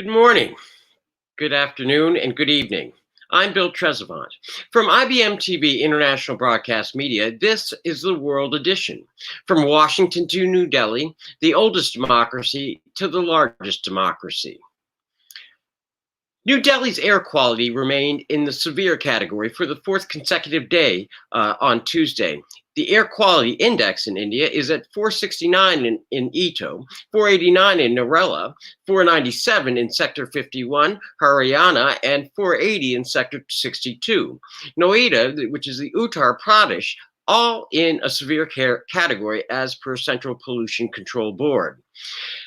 morning, good afternoon, and good evening. I'm Bill Trezevant. From IBMTV International Broadcast Media, this is the World Edition. From Washington to New Delhi, the oldest democracy to the largest democracy. New Delhi's air quality remained in the severe category for the fourth consecutive day on Tuesday. The air quality index in India is at 469 in Ito, 489 in Narela, 497 in Sector 51, Haryana, and 480 in Sector 62. Noida, which is the Uttar Pradesh, all in a severe category as per Central Pollution Control Board.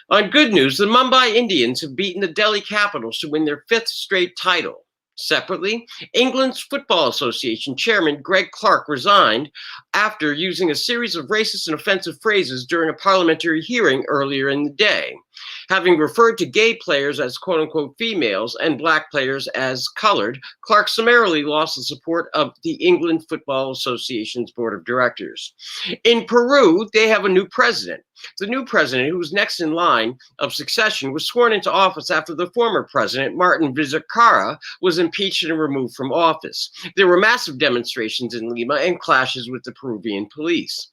On good news, the Mumbai Indians have beaten the Delhi Capitals to win their fifth straight title. Separately, England's Football Association chairman Greg Clark resigned after using a series of racist and offensive phrases during a parliamentary hearing earlier in the day. Having referred to gay players as quote-unquote females and black players as colored, Clark summarily lost the support of the England Football Association's board of directors. In Peru, they have a new president. The new president, who was next in line of succession, was sworn into office after the former president, Martin Vizcarra, was impeached and removed from office. There were massive demonstrations in Lima and clashes with the Peruvian police.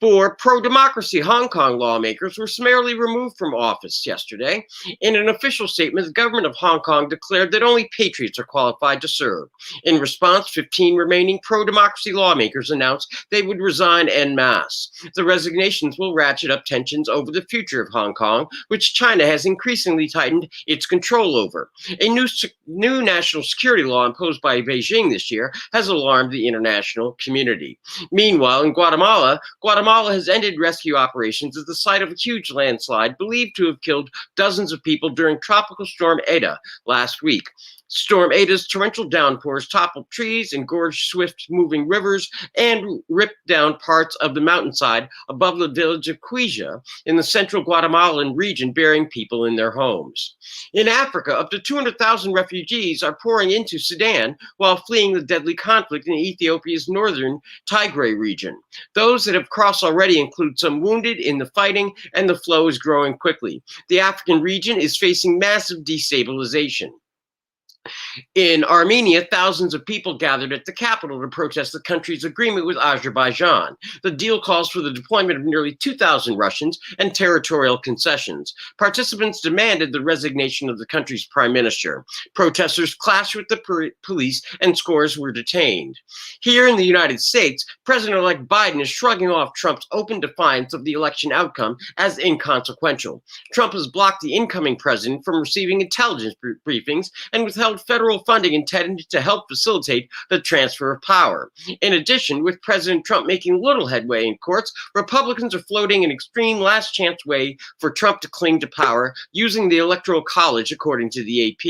Four pro-democracy Hong Kong lawmakers were summarily removed from office yesterday. In an official statement, the government of Hong Kong declared that only patriots are qualified to serve. In response, 15 remaining pro-democracy lawmakers announced they would resign en masse. The resignations will ratchet up tensions over the future of Hong Kong, which China has increasingly tightened its control over. A new national security law imposed by Beijing this year has alarmed the international community. Meanwhile, in Guatemala has ended rescue operations at the site of a huge landslide believed to have killed dozens of people during Tropical Storm Eta last week. Storm Eta's torrential downpours toppled trees, engorged swift-moving rivers, and ripped down parts of the mountainside above the village of Quija in the central Guatemalan region, burying people in their homes. In Africa, up to 200,000 refugees are pouring into Sudan while fleeing the deadly conflict in Ethiopia's northern Tigray region. Those that have crossed already include some wounded in the fighting, and the flow is growing quickly. The African region is facing massive destabilization. In Armenia, thousands of people gathered at the capital to protest the country's agreement with Azerbaijan. The deal calls for the deployment of nearly 2,000 Russians and territorial concessions. Participants demanded the resignation of the country's prime minister. Protesters clashed with the police and scores were detained. Here in the United States, President-elect Biden is shrugging off Trump's open defiance of the election outcome as inconsequential. Trump has blocked the incoming president from receiving intelligence briefings and withheld federal funding intended to help facilitate the transfer of power. In addition, with President Trump making little headway in courts, Republicans are floating an extreme last chance way for Trump to cling to power using the Electoral College, according to the AP.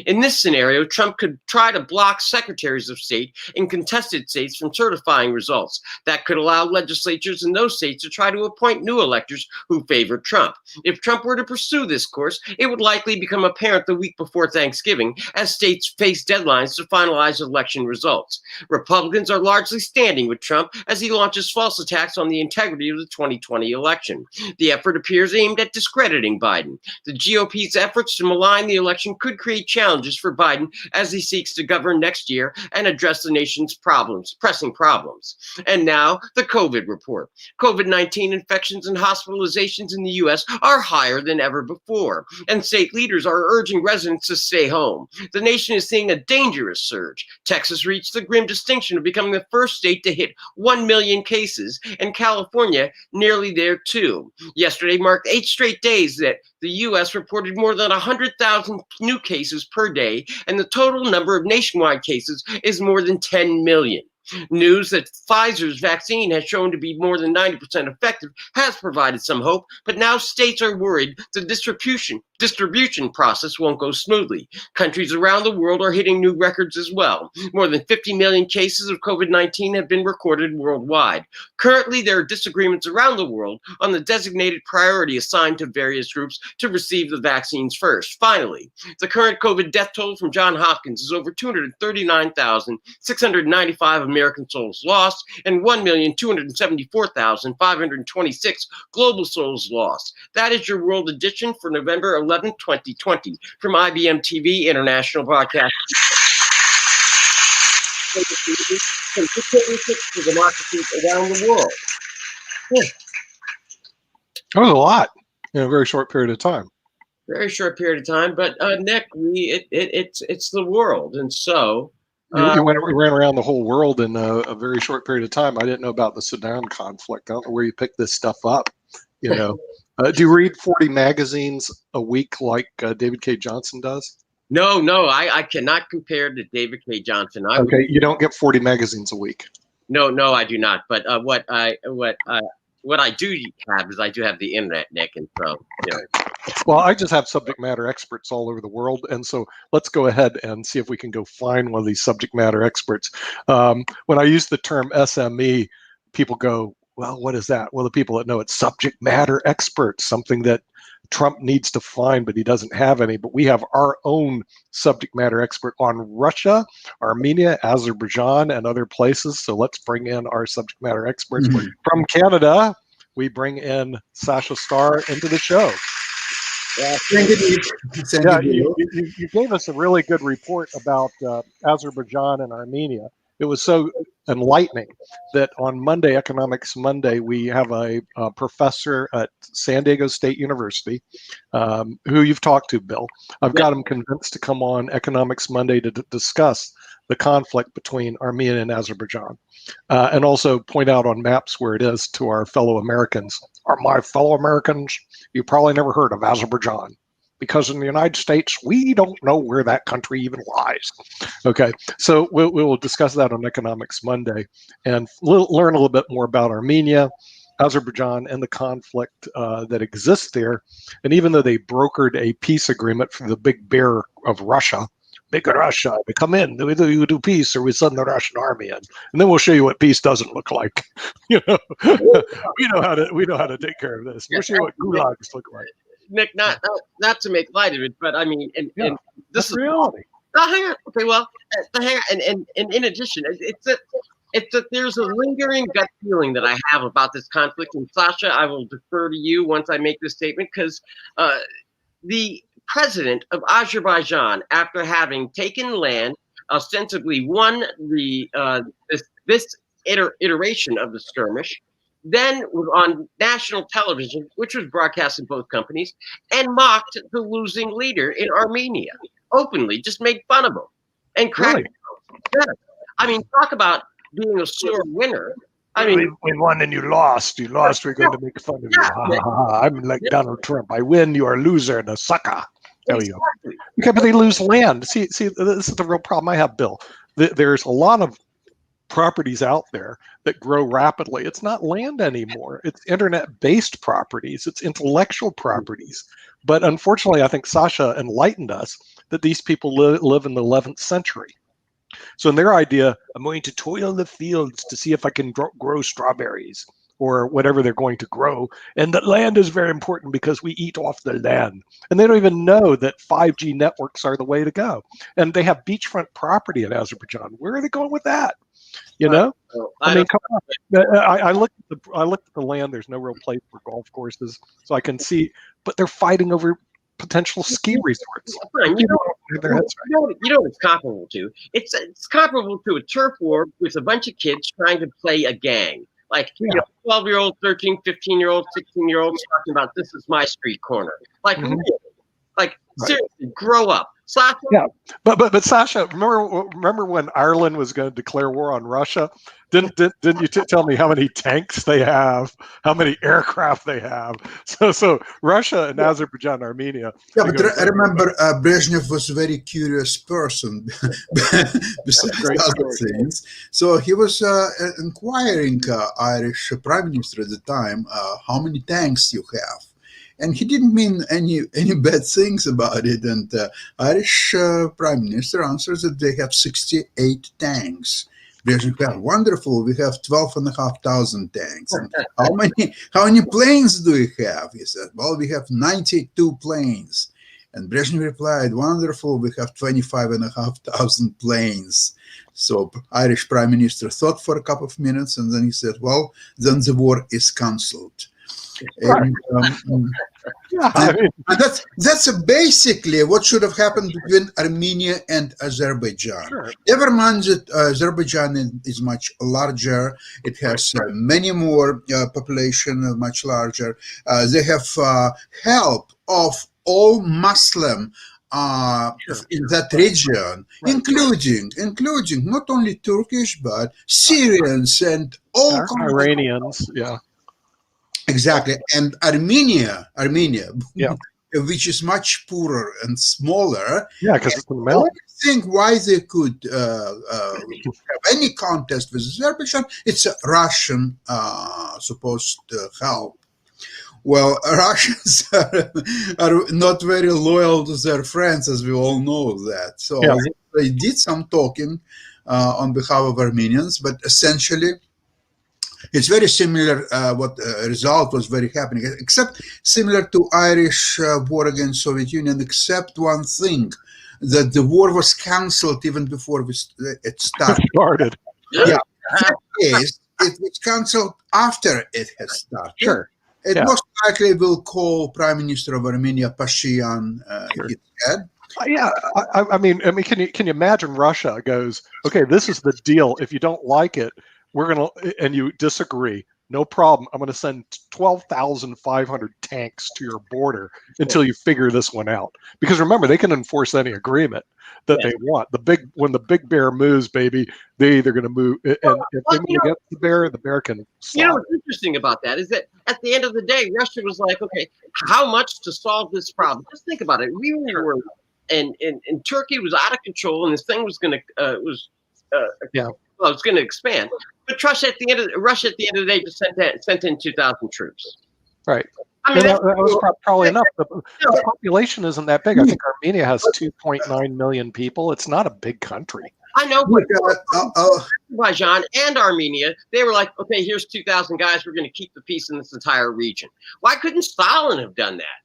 In this scenario, Trump could try to block secretaries of state in contested states from certifying results. That could allow legislatures in those states to try to appoint new electors who favor Trump. If Trump were to pursue this course, it would likely become apparent the week before Thanksgiving as states face deadlines to finalize election results. Republicans are largely standing with Trump as he launches false attacks on the integrity of the 2020 election. The effort appears aimed at discrediting Biden. The GOP's efforts to malign the election could create challenges for Biden as he seeks to govern next year and address the nation's pressing problems. And now, the COVID report. COVID-19 infections and hospitalizations in the U.S. are higher than ever before, and state leaders are urging residents to stay home. The nation is seeing a dangerous surge. Texas reached the grim distinction of becoming the first state to hit 1 million cases, and California nearly there too. Yesterday marked 8 straight days that the U.S. reported more than 100,000 new cases per day, and the total number of nationwide cases is more than 10 million. News that Pfizer's vaccine has shown to be more than 90% effective has provided some hope, but now states are worried the distribution process won't go smoothly. Countries around the world are hitting new records as well. More than 50 million cases of COVID-19 have been recorded worldwide. Currently, there are disagreements around the world on the designated priority assigned to various groups to receive the vaccines first. Finally, the current COVID death toll from Johns Hopkins is over 239,695 American souls lost and 1,274,526 global souls lost. That is your World Edition for November 11, 2020 from IBM TV International Broadcast. From dictatorships to democracies around the world. That was a lot in a very short period of time. Very short period of time, but Nick, it's the world, and so we ran around the whole world in a very short period of time. I didn't know about the Sudan conflict. I don't know where you picked this stuff up. You know, do you read 40 magazines a week like David K. Johnson does? No, I cannot compare to David K. Johnson. You don't get 40 magazines a week. No, I do not. But what I do have is I do have the internet, Nick, and so Well, I just have subject matter experts all over the world, and so let's go ahead and see if we can go find one of these subject matter experts. When I use the term SME, people go, well, what is that? Well, the people that know it's subject matter experts, something that Trump needs to find, but he doesn't have any. But we have our own subject matter expert on Russia, Armenia, Azerbaijan, and other places. So let's bring in our subject matter experts. From Canada, we bring in Sasha Starr into the show. Yeah, you gave us a really good report about Azerbaijan and Armenia. It was so enlightening that on Monday, Economics Monday, we have a professor at San Diego State University who you've talked to, Bill. I've got him convinced to come on Economics Monday to discuss the conflict between Armenia and Azerbaijan, and also point out on maps where it is to our fellow Americans. My fellow Americans, you probably never heard of Azerbaijan, because in the United States, we don't know where that country even lies. Okay, so we will discuss that on Economics Monday and learn a little bit more about Armenia, Azerbaijan, and the conflict that exists there. And even though they brokered a peace agreement for the big bear of Russia, big Russia, we come in, we do peace, or we send the Russian army in, and then we'll show you what peace doesn't look like. We know how to take care of this. We'll show you what gulags look like. Nick, not to make light of it, but I mean, and this is reality. Hang on. Okay, well, hang on. And in addition, it's that there's a lingering gut feeling that I have about this conflict. And Sasha, I will defer to you once I make this statement, because the president of Azerbaijan, after having taken land, ostensibly won this iteration of the skirmish, then was on national television, which was broadcast in both companies, and mocked the losing leader in Armenia openly, just made fun of him and cracked. Really? I mean, talk about being a sore winner. I mean, we won and you lost. You lost. We're going to make fun of you. I'm like Donald Trump. I win. You are a loser and a sucker. There you go. Okay, but they lose land. See, this is the real problem I have, Bill. There's a lot of properties out there that grow rapidly. It's not land anymore. It's internet-based properties. It's intellectual properties. But unfortunately, I think Sasha enlightened us that these people live in the 11th century. So in their idea, I'm going to toil the fields to see if I can grow strawberries or whatever they're going to grow. And that land is very important because we eat off the land. And they don't even know that 5G networks are the way to go. And they have beachfront property in Azerbaijan. Where are they going with that? You know? I mean, come on. I looked at the land. There's no real place for golf courses. So I can see, but they're fighting over potential ski resorts. You know what it's comparable to? It's comparable to a turf war with a bunch of kids trying to play a gang. Like, 12-year-old, 13, 15-year-old, 16-year-olds talking about, this is my street corner. Like, really? Like, seriously, grow up. Sasha? Yeah, but Sasha, remember when Ireland was going to declare war on Russia? Didn't you tell me how many tanks they have, how many aircraft they have? So Russia and Azerbaijan, Armenia. Yeah, but I remember Brezhnev was a very curious person, besides other things. So he was inquiring Irish Prime Minister at the time, how many tanks you have. And he didn't mean any bad things about it. And Irish Prime Minister answers that they have 68 tanks. Brezhnev, wonderful. We have 12,500 tanks. And how many planes do we have? He said, well, we have 92 planes. And Brezhnev replied, wonderful, we have 25,500 planes. So Irish Prime Minister thought for a couple of minutes, and then he said, well, then the war is cancelled. Right. And, Yeah, I mean, and that's basically what should have happened between Armenia and Azerbaijan. sure. Never mind that Azerbaijan is much larger. It has many more population, much larger. They have help of all Muslim in that region, Right. including not only Turkish but Syrians and all Iranians. Yeah. Exactly, and Armenia, Yeah. which is much poorer and smaller. Yeah, because it's in the I mountains. think why they could have any contest with Azerbaijan, it's a Russian supposed help. Well, Russians are not very loyal to their friends, as we all know that. So Yeah. they did some talking on behalf of Armenians, but essentially, it's very similar. What result was very happening, except similar to Irish war against Soviet Union, except one thing, that the war was cancelled even before it started. Yeah, it was cancelled after it has started. Sure. It most likely will call Prime Minister of Armenia Pashinyan his head. Yeah, I mean, can you imagine Russia goes, okay, this is the deal. If you don't like it, we're gonna, and you disagree, no problem. I'm gonna send 12,500 tanks to your border until you figure this one out. Because remember, they can enforce any agreement that they want. When the big bear moves, baby, they either gonna move, and if they move against the bear can stop. You know what's interesting about that is that at the end of the day, Russia was like, okay, how much to solve this problem? Just think about it. We were, and Turkey was out of control, and this thing was gonna well, it's going to expand. But Russia at the end of the day just sent in 2,000 troops. Right. I mean, that was probably enough. The population isn't that big. I think Armenia has 2.9 million people. It's not a big country. I know, but Azerbaijan and Armenia, they were like, okay, here's 2,000 guys. We're going to keep the peace in this entire region. Why couldn't Stalin have done that?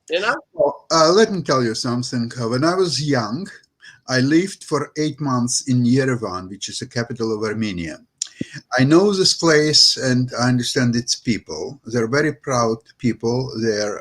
You know? Well, let me tell you something. When I was young, I lived for 8 months in Yerevan, which is the capital of Armenia. I know this place and I understand its people. They're very proud people. They're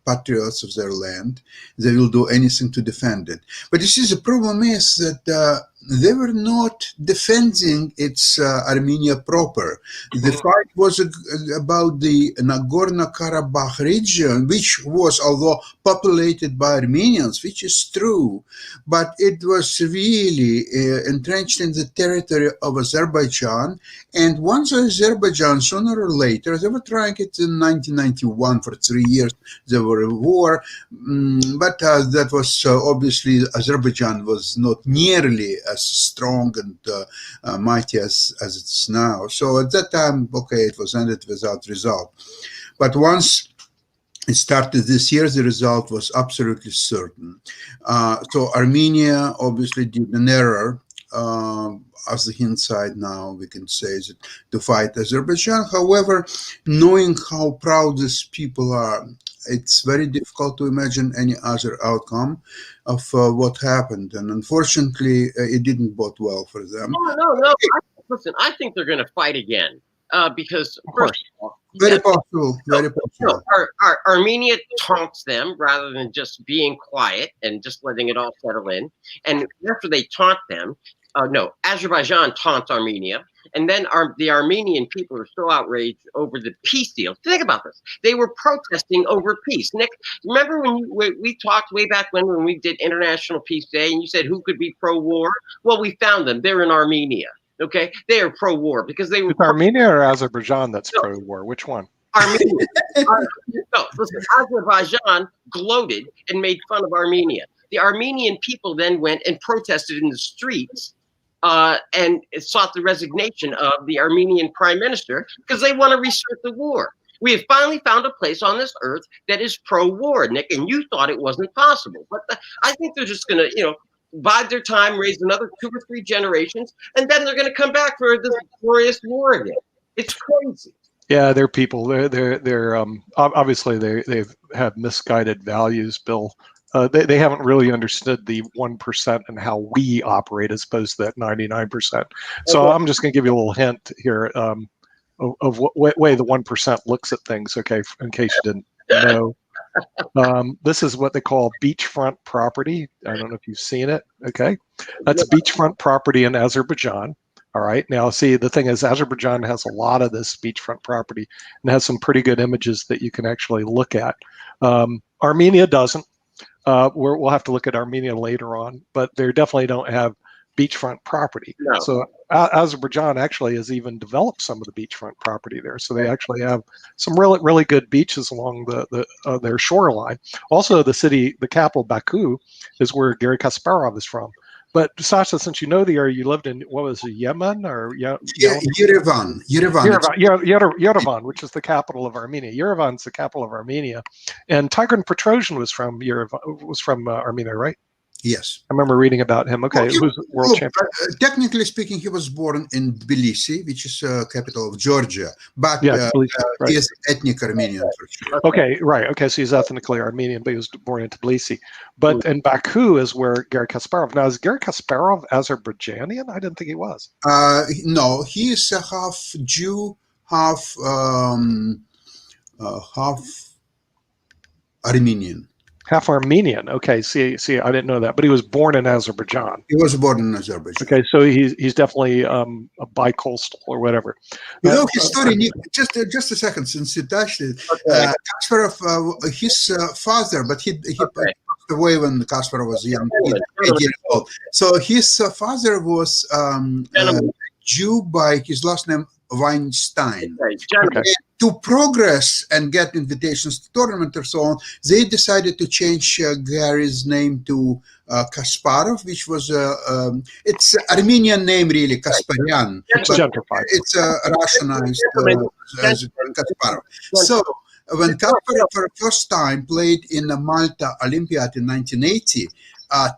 patriots of their land. They will do anything to defend it. But you see, the problem is that they were not defending its Armenia proper. The fight was about the Nagorno-Karabakh region, which was, although populated by Armenians, which is true, but it was really entrenched in the territory of Azerbaijan. And once Azerbaijan, sooner or later, they were trying it in 1991 for 3 years. They were at war, but that was obviously Azerbaijan was not nearly as strong and mighty as it's now. So at that time, okay, it was ended without result. But once it started this year, the result was absolutely certain. So Armenia obviously did an error. As the hindsight now, we can say that to fight Azerbaijan. However, knowing how proud these people are, it's very difficult to imagine any other outcome of what happened. And unfortunately, it didn't bode well for them. No. Listen, I think they're going to fight again because, first of all, very possible. Armenia taunts them rather than just being quiet and just letting it all settle in. And after they taunt them, Azerbaijan taunts Armenia, and then the Armenian people are so outraged over the peace deal. Think about this. They were protesting over peace. Nick, remember when we talked way back when we did International Peace Day, and you said who could be pro-war? Well, we found them. They're in Armenia, okay? They are pro-war because they were— It's Armenia or Azerbaijan that's pro-war? Which one? Armenia. No, listen, Azerbaijan gloated and made fun of Armenia. The Armenian people then went and protested in the streets and sought the resignation of the Armenian prime minister because they want to restart the war. We have finally found a place on this earth that is pro-war, Nick, and you thought it wasn't possible. But I think they're just going to, bide their time, raise another 2 or 3 generations, and then they're going to come back for this glorious war again. It's crazy. Yeah, they're people. They're obviously they have misguided values, Bill. they haven't really understood the 1% and how we operate as opposed to that 99%. So I'm just going to give you a little hint here of what way the 1% looks at things, okay, in case you didn't know. This is what they call beachfront property. I don't know if you've seen it, okay? That's beachfront property in Azerbaijan. All right. Now, see, the thing is, Azerbaijan has a lot of this beachfront property and has some pretty good images that you can actually look at. Armenia doesn't. We'll have to look at Armenia later on, but they definitely don't have beachfront property. No. So Azerbaijan actually has even developed some of the beachfront property there. So they actually have some really, really good beaches along their shoreline. Also, the capital, Baku, is where Garry Kasparov is from. But Sasha, since you know the area, you lived in, what was it, Yemen or Yerevan, which is the capital of Armenia. Yerevan's the capital of Armenia, and Tigran Petrosian was from Armenia, right? Yes, I remember reading about him. Okay, he was world champion. Technically speaking, he was born in Tbilisi, which is capital of Georgia, but right. He is ethnic Armenian for sure. Okay, right. Okay, so he's ethnically Armenian, but he was born in Tbilisi. But in Baku is where Garry Kasparov. Now, is Garry Kasparov Azerbaijanian? I didn't think he was. No, he is half Jew, half Armenian. Half Armenian. Okay, see, I didn't know that, but he was born in Azerbaijan. He was born in Azerbaijan. Okay, so he's definitely a bicoastal or whatever. You know his story, Nick, just a second, since you touched it. Okay. Kasparov, his father, but he passed away when Kasparov was young, 8 years old. So his father was Jew by his last name Weinstein. Okay. To progress and get invitations to tournament or so on, they decided to change Gary's name to Kasparov, which was it's Armenian name really, Kasparyan. It's gentrified. It's Russianized as Kasparov. So when Kasparov for the first time played in the Malta Olympiad in 1980,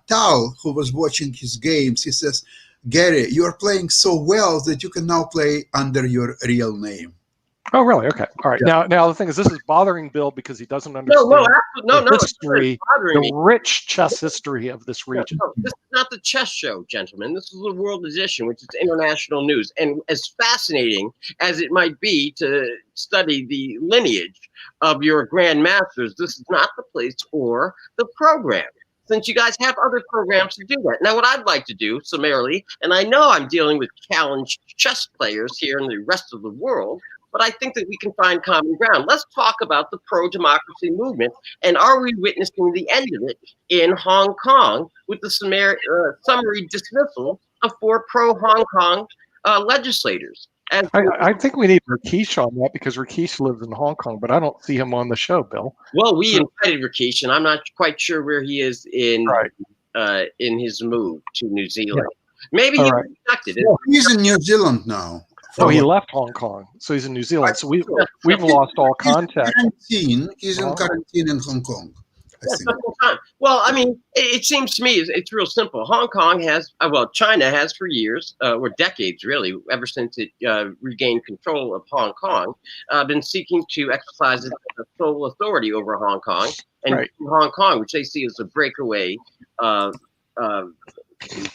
Tal, who was watching his games, he says, "Gary, you are playing so well that you can now play under your real name." Oh, really? Okay. All right. Yeah. Now the thing is, this is bothering Bill because he doesn't understand the history, the rich chess history of this region. No, this is not the chess show, gentlemen. This is the World Edition, which is international news. And as fascinating as it might be to study the lineage of your grandmasters, this is not the place or the program, since you guys have other programs to do that. Now, what I'd like to do summarily, and I know I'm dealing with challenged chess players here in the rest of the world, but I think that we can find common ground. Let's talk about the pro-democracy movement, and are we witnessing the end of it in Hong Kong with the summary dismissal of 4 pro-Hong Kong legislators? I think we need Rakesh on that because Rakesh lives in Hong Kong, but I don't see him on the show, Bill. Well, we invited Rakesh, and I'm not quite sure where he is in his move to New Zealand. Yeah. Maybe he was affected. Well, he's in New Zealand now. Oh, he left Hong Kong, so he's in New Zealand. So we've lost all contact. He's in quarantine in Hong Kong. Well, I mean, it seems to me it's real simple. Hong Kong has, China has for years, or decades really, ever since it regained control of Hong Kong, been seeking to exercise its sole authority over Hong Kong, and Hong Kong, which they see as a breakaway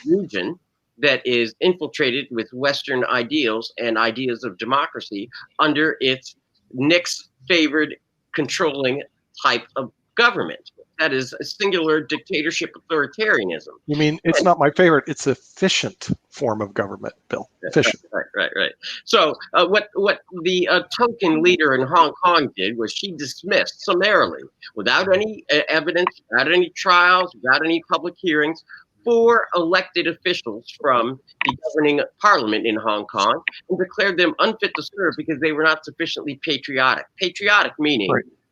region that is infiltrated with Western ideals and ideas of democracy under its Nix-favored controlling type of government. That is a singular dictatorship authoritarianism. You mean it's not my favorite, it's efficient form of government, Bill. Efficient. Right. So what the token leader in Hong Kong did was she dismissed summarily, without any evidence, without any trials, without any public hearings, 4 elected officials from the governing parliament in Hong Kong and declared them unfit to serve because they were not sufficiently patriotic. Patriotic meaning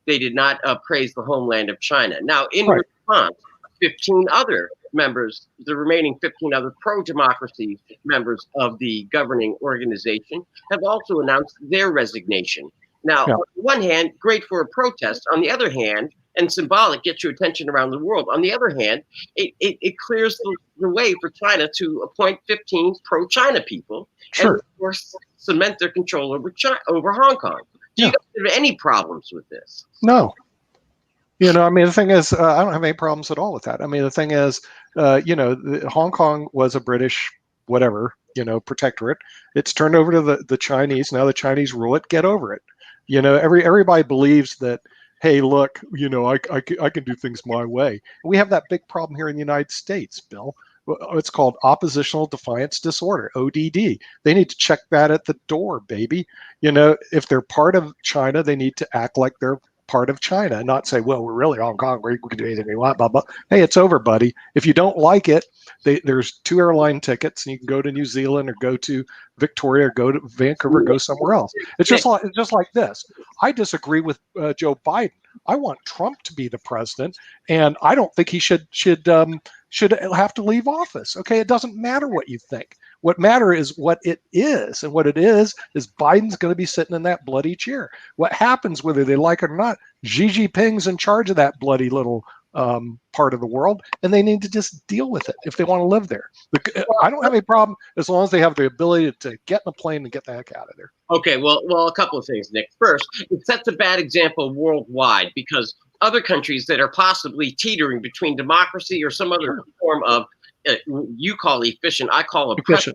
they did not praise the homeland of China. Now, in response, 15 other members, the remaining 15 other pro-democracy members of the governing organization have also announced their resignation. Now, on the one hand, great for a protest. On the other hand, and symbolic, gets your attention around the world. On the other hand, it clears the way for China to appoint 15 pro-China people and, of course, cement their control over Hong Kong. Do you guys have any problems with this? No. I mean, the thing is, I don't have any problems at all with that. I mean, the thing is, Hong Kong was a British whatever, protectorate. It's turned over to the Chinese. Now the Chinese rule it. Get over it. Everybody believes that, hey, look, I can do things my way. We have that big problem here in the United States, Bill. It's called oppositional defiance disorder, ODD. They need to check that at the door, baby. If they're part of China, they need to act like they're part of China and not say, well, we're really Hong Kong, we can do anything we want, blah, blah. Hey, it's over, buddy. If you don't like it, there's 2 airline tickets and you can go to New Zealand or go to Victoria or go to Vancouver, go somewhere else. It's just like this. I disagree with Joe Biden. I want Trump to be the president, and I don't think he should have to leave office. Okay, it doesn't matter what you think. What matters is what it is, and what it is Biden's going to be sitting in that bloody chair. What happens, whether they like it or not, Xi Jinping's in charge of that bloody little part of the world, and they need to just deal with it if they want to live there. I don't have any problem as long as they have the ability to get in a plane and get the heck out of there. Okay, well, a couple of things, Nick. First, it sets a bad example worldwide because other countries that are possibly teetering between democracy or some other form of, you call efficient, I call oppressive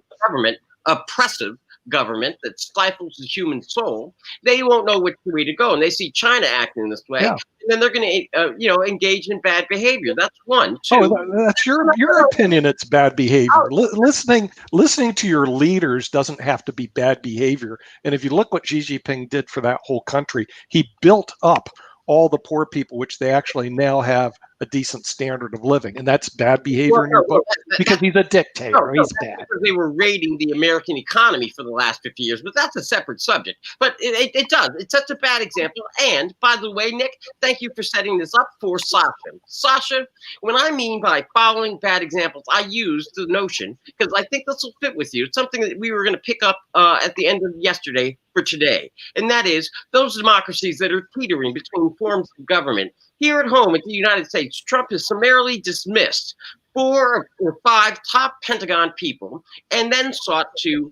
government that stifles the human soul, they won't know which way to go. And they see China acting this way, and then they're going to, engage in bad behavior. That's one. Two, that's your opinion. It's bad behavior. Listening to your leaders doesn't have to be bad behavior. And if you look what Xi Jinping did for that whole country, he built up all the poor people, which they actually now have a decent standard of living, and that's bad behavior in your book because he's a dictator. He's bad. Because they were raiding the American economy for the last 50 years, but that's a separate subject. But it does. It sets a bad example. And by the way, Nick, thank you for setting this up for Sasha. Sasha, when I mean by following bad examples, I use the notion, because I think this will fit with you. It's something that we were going to pick up at the end of yesterday for today, and that is those democracies that are teetering between forms of government. Here at home in the United States, Trump has summarily dismissed 4 or 5 top Pentagon people and then sought to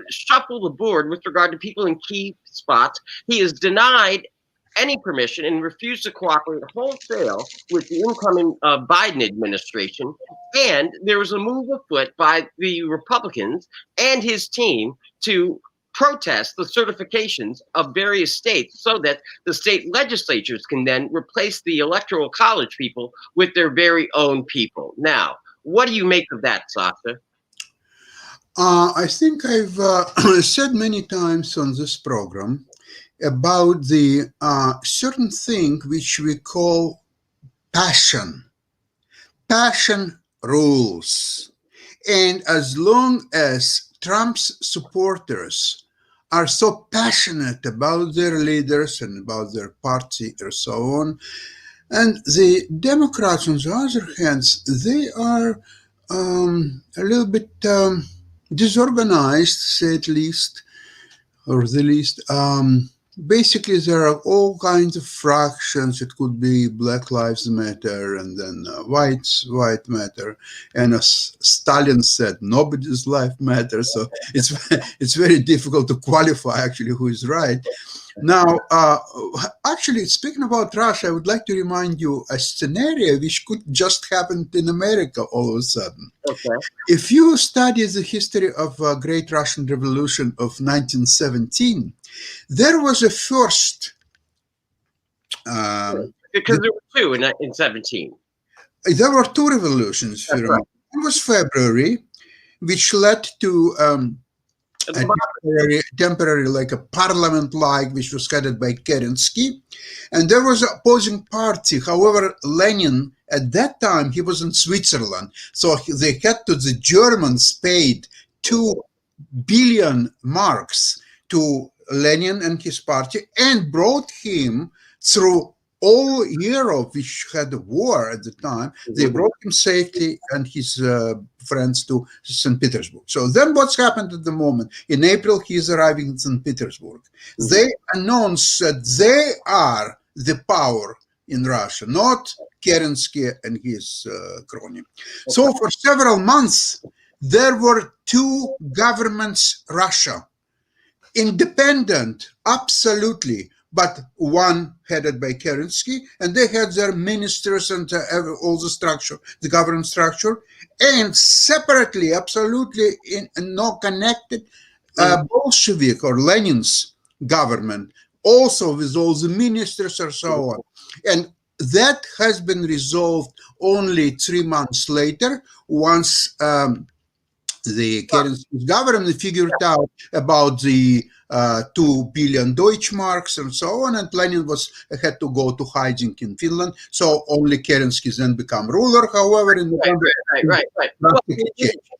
shuffle the board with regard to people in key spots. He has denied any permission and refused to cooperate wholesale with the incoming Biden administration. And there was a move afoot by the Republicans and his team to protest the certifications of various states so that the state legislatures can then replace the electoral college people with their very own people. Now, what do you make of that, Sasha? I think I've said many times on this program about the certain thing which we call passion. Passion rules. And as long as Trump's supporters are so passionate about their leaders and about their party and so on, and the Democrats, on the other hand, they are a little bit disorganized, say at least, or the least. Basically, there are all kinds of fractions. It could be Black Lives Matter and then white matter. And as Stalin said, nobody's life matters. So it's very difficult to qualify actually who is right. Now, actually, speaking about Russia, I would like to remind you a scenario which could just happen in America all of a sudden. Okay. If you study the history of Great Russian Revolution of 1917, there was a first. Because there were 2 in 17. There were 2 revolutions. Right. One was February, which led to a temporary, like a parliament-like, which was headed by Kerensky. And there was an opposing party. However, Lenin, at that time, he was in Switzerland. So they had to, the Germans paid 2 billion marks to Lenin and his party and brought him through all Europe, which had a war at the time. They brought him safely and his friends to St. Petersburg. So then what's happened at the moment? In April, he's arriving in St. Petersburg. They announced that they are the power in Russia, not Kerensky and his crony. So for several months, there were 2 governments, Russia, independent, absolutely, but one headed by Kerensky, and they had their ministers and all the structure, the government structure, and separately, absolutely no connected, Bolshevik or Lenin's government, also with all the ministers or so on. And that has been resolved only 3 months later, once the Kerensky government figured out about the 2 billion Deutschmarks and so on, and Lenin had to go to hiding in Finland. So only Kerensky then become ruler. However, in the right. Well,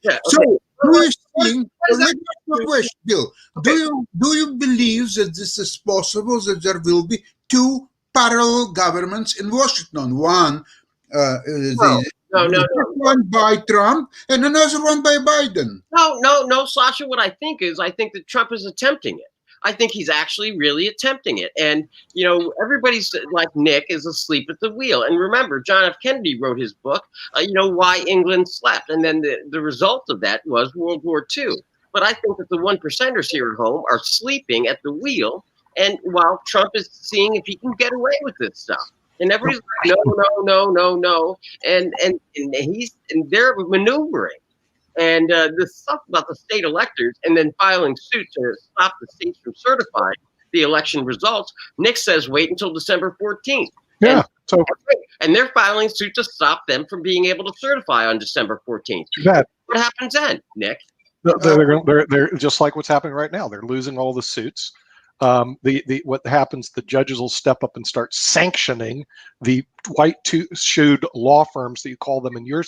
yeah, so do you think? Let me ask you a question, Bill. Do you believe that this is possible? That there will be two parallel governments in Washington? One, one by Trump and another one by Biden. No, Sasha. What I think that Trump is attempting it. I think he's actually really attempting it. And, everybody's like Nick is asleep at the wheel. And remember, John F. Kennedy wrote his book, Why England Slept. And then the result of that was World War II. But I think that the 1%ers here at home are sleeping at the wheel. And while Trump is seeing if he can get away with this stuff. And everybody's like, no. And they're maneuvering. And the stuff about the state electors and then filing suit to stop the states from certifying the election results. Nick says wait until December 14th. Yeah. And they're filing suit to stop them from being able to certify on December 14th. What happens then, Nick? They're just like what's happening right now. They're losing all the suits. What happens, the judges will step up and start sanctioning the white-shoed law firms that you call them in your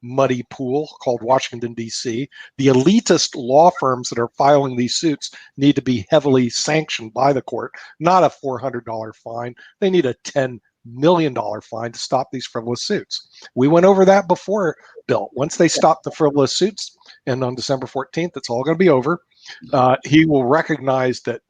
muddy pool called Washington, D.C. The elitist law firms that are filing these suits need to be heavily sanctioned by the court, not a $400 fine. They need a $10 million fine to stop these frivolous suits. We went over that before, Bill. Once they stop the frivolous suits, and on December 14th, it's all going to be over. He will recognize that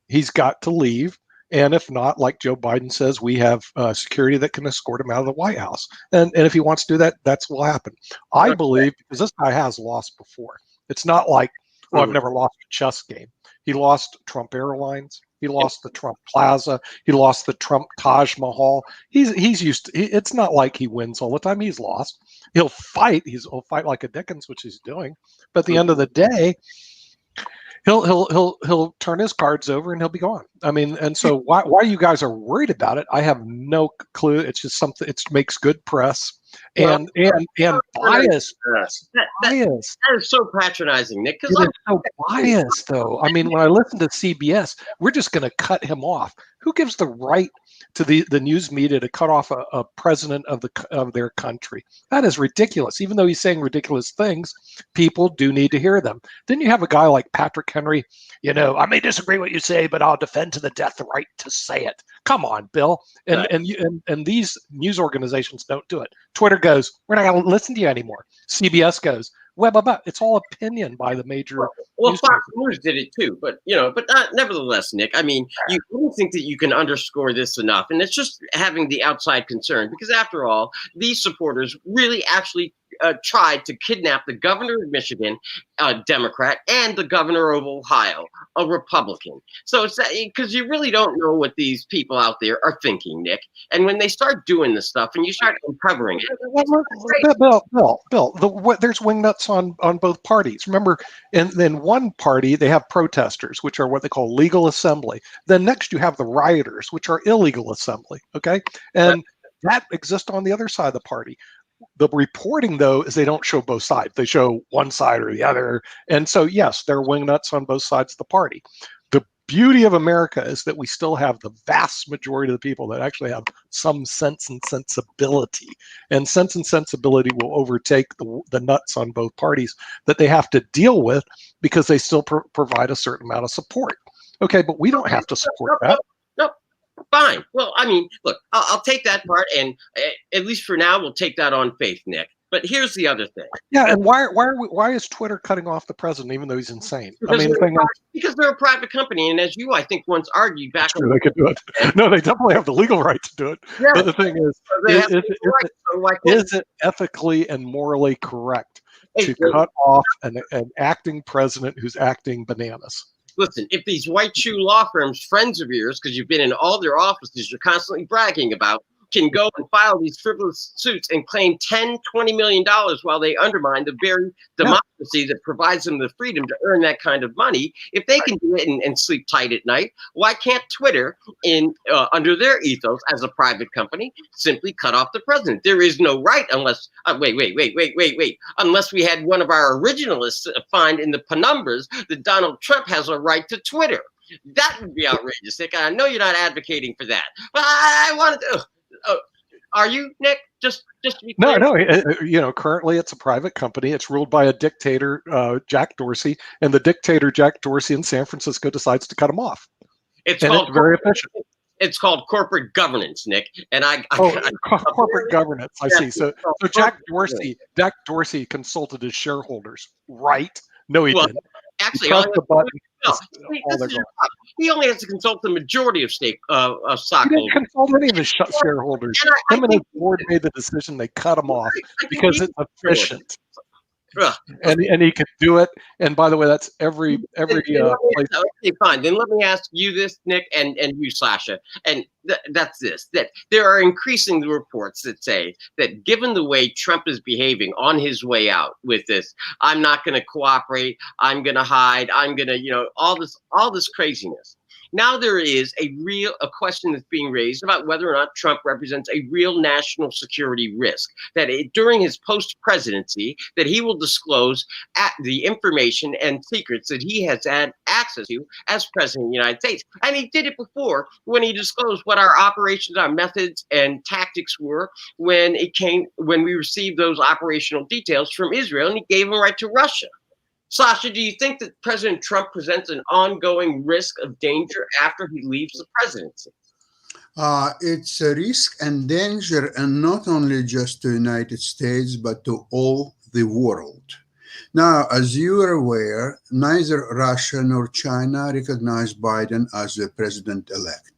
he's got to leave. And if not, like Joe Biden says, we have security that can escort him out of the White House. And if he wants to do that, that's what will happen. I believe, because this guy has lost before. It's not like, I've never lost a chess game. He lost Trump Airlines. He lost the Trump Plaza. He lost the Trump Taj Mahal. He's used to, it's not like he wins all the time. He's lost. He'll fight. He'll fight like a Dickens, which he's doing. But at the end of the day, he'll turn his cards over and he'll be gone. I mean, and so why you guys are worried about it, I have no clue. It's just something. It makes good press and bias. That is so patronizing, Nick. Because I'm so biased, though. I mean, when I listen to CBS, we're just going to cut him off. Who gives the right to the news media to cut off a president of their country? That is ridiculous. Even though he's saying ridiculous things, people do need to hear them. Then you have a guy like Patrick Henry. I may disagree with what you say, but I'll defend to the death the right to say it. Come on, Bill. And these news organizations don't do it. Twitter goes, we're not going to listen to you anymore. CBS goes, it's all opinion by the major. Well, Fox News did it too, but nevertheless, Nick. I mean, you don't think that you can underscore this enough, and it's just having the outside concern because, after all, these supporters really actually tried to kidnap the governor of Michigan, a Democrat, and the governor of Ohio, a Republican. So it's because you really don't know what these people out there are thinking, Nick. And when they start doing this stuff and you start uncovering it, Bill, there's wingnuts on both parties. Remember, in one party they have protesters, which are what they call legal assembly. Then next you have the rioters, which are illegal assembly. Okay, and that exists on the other side of the party. The reporting, though, is they don't show both sides. They show one side or the other. And so, yes, there are wingnuts on both sides of the party. The beauty of America is that we still have the vast majority of the people that actually have some sense and sensibility. And sense and sensibility will overtake the nuts on both parties that they have to deal with because they still provide a certain amount of support. Okay, but we don't have to support that. Fine. Well, I mean, look, I'll take that part, and at least for now, we'll take that on faith, Nick. But here's the other thing. Yeah, and why is Twitter cutting off the president even though he's insane? Because they're a private company, and as you, I think, once argued back, they could do it. No, they definitely have the legal right to do it. Yeah. But the thing is it ethically and morally correct to cut off an acting president who's acting bananas? Listen, if these white shoe law firms, friends of yours, because you've been in all their offices you're constantly bragging about, can go and file these frivolous suits and claim $10-20 million while they undermine the very democracy that provides them the freedom to earn that kind of money. If they can do it and sleep tight at night, why can't Twitter, under their ethos as a private company, simply cut off the president? There is no right unless unless we had one of our originalists find in the penumbras that Donald Trump has a right to Twitter. That would be outrageous, Nick. I know you're not advocating for that, but I wanted to. Are you, Nick? Just to be clear. No. Currently it's a private company. It's ruled by a dictator, Jack Dorsey, and the dictator Jack Dorsey in San Francisco decides to cut him off. It's very efficient. It's called corporate governance, Nick. And corporate governance. I see. So Jack Dorsey consulted his shareholders, right? No, he didn't. Actually, he only has to consult the majority of stockholders. He didn't consult any of his shareholders. Him and his board made the decision. They cut him off because it's efficient. And he could do it. And by the way, that's every place. Okay, fine. Then let me ask you this, Nick, and you, Sasha. And that's this: that there are increasing reports that say that given the way Trump is behaving on his way out with this, I'm not going to cooperate. I'm going to hide. I'm going to, all this craziness. Now there is a question that's being raised about whether or not Trump represents a real national security risk, that during his post-presidency, that he will disclose the information and secrets that he has had access to as president of the United States. And he did it before when he disclosed what our operations, our methods and tactics were when we received those operational details from Israel, and he gave them right to Russia. Sasha, do you think that President Trump presents an ongoing risk of danger after he leaves the presidency? It's a risk and danger, and not only just to the United States, but to all the world. Now, as you are aware, neither Russia nor China recognize Biden as the president-elect.